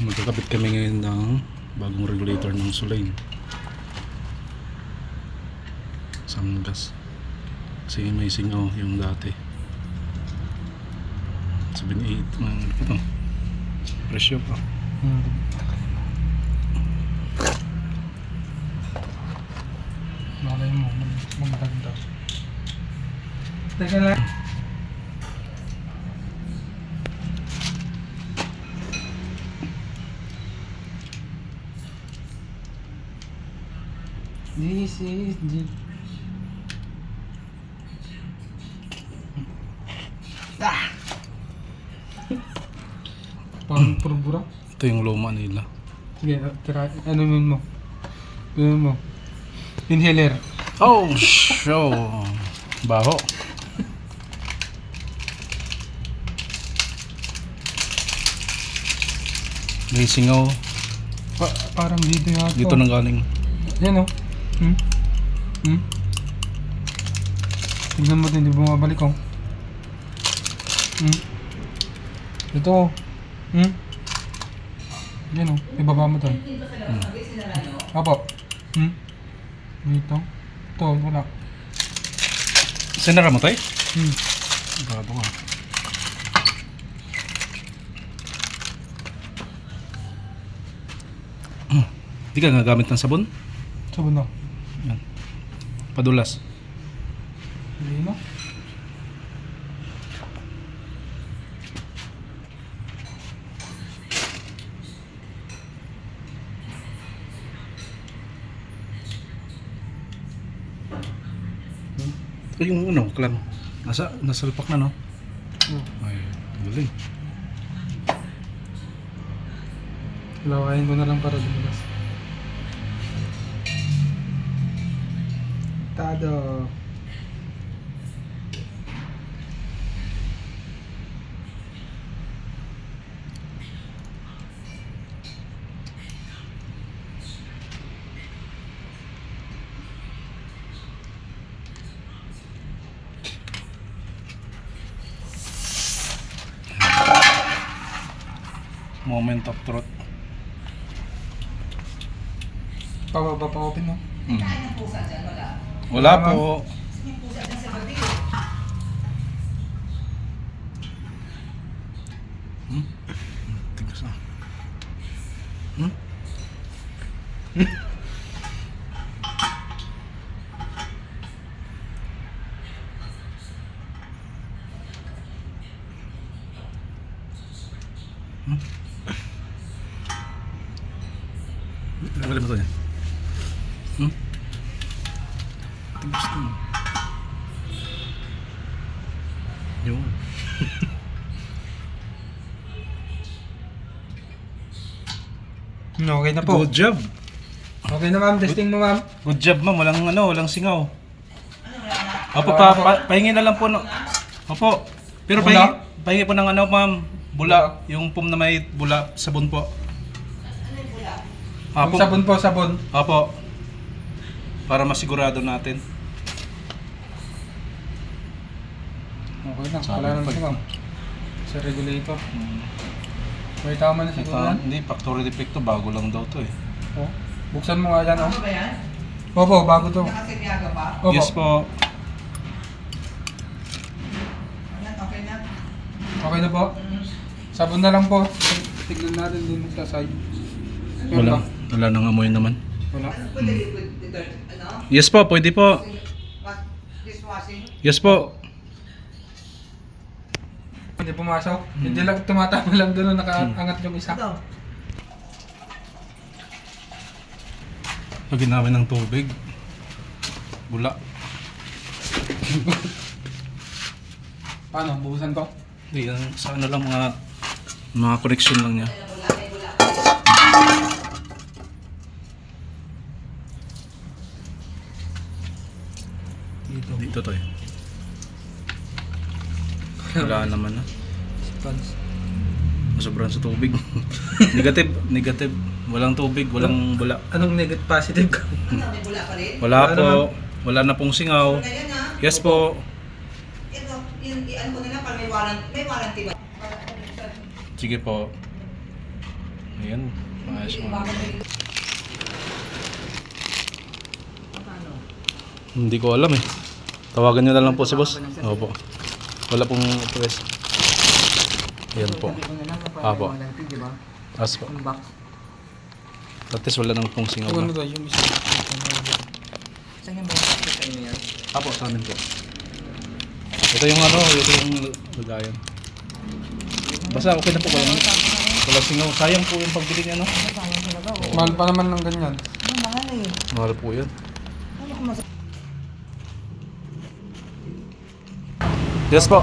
Magkakabit kami ngayon ng bagong regulator ng Sulain Samgas kasi may singaw yung dati 7.8 ito presyo pa. Malay mo, maganda. Teka lang. This is the... Parang puro-bura. Ito yung luma nila. Sige, tira, ano mo? Ano mo? Inhaler. Oh, show baho. May singaw Parang dito yata. dito nang galing. Yan o. Tignan mo din, di bumabalik o. Ito o. Yan o, ibaba mo to. Apo. Dito. Ito, wala. Sinara mo tayo? Bago ka. Hindi ka gagamit ng sabon? Sabon na. Yan. Padulas. Hindi na. Ito yung ano, clam. Nasalpak na, no? Ay, galing. Lawayin ko na lang para dumilas. Tado. Moment of truth. Pababa pa open mo. Wala po. Tigas na. Wala mo to yan. Tigas na. Yun. Okay na po. Good job. Okay na ma'am, testing mo ma'am. Good job ma'am. Walang singaw. Opo, pahingi na lang po. No. Opo. Pero Bula? pahingi po ng ano ma'am. Bula. Yung pum na may bula. Sabon po. Yung sabon po, sabon. Opo. Para masigurado natin. Okay na, Sabi wala na pa- siya ma'am. Sa regulator. May tama na siguro yan. Hindi, factory defect to. Bago lang daw to eh. Oh. Buksan mo nga yan oh. Ano ba yan? Opo, bago to. Nakasinyaga pa? Opo. Yes po. Ayan, okay na. Okay na po. Sabon na lang po. Tignan natin din sa side. Meron ba? Wala nang amoy naman. Wala. Pwede with detergent, ano? Yes po, pwede po. Dishwashing? Yes po. Hindi pumasok. Hindi lang tumatama lang doon nakaangat yung isa. Ito. Lagyan namin ng tubig. Bula. Paano? Buhusan ko? Hindi, yan sa ano lang mga connection lang niya. Wala, may wala. Dito to eh. Wala naman na. Sponge. Sobrang sa tubig. Negative. Walang tubig, walang bula. Anong negative positive ka? Ano, may wala pa rin? Wala Wala po. naman. Wala na pong singaw. Ganyan na. Yes po. Ito, ano ko na lang, parang may warranty ba? Sige po. Ayan. Maayos mo. Hindi ko alam eh. Tawagan nyo na lang po si boss. Opo. Wala pong press. Ayan po. Apo. As po. At least wala nang pong singaw Ano na. to, yung isa. Saan yung mga sa inyo yan? Apo, sa amin po. Ito yung ano, ito yung lagayan. Basta okay na po kayo. Wala singaw. Sayang po yung pagbili niya, no? Mahal pa naman ng ganyan. Mahal eh. Mahal po yun. Ano kung mas... Yes po.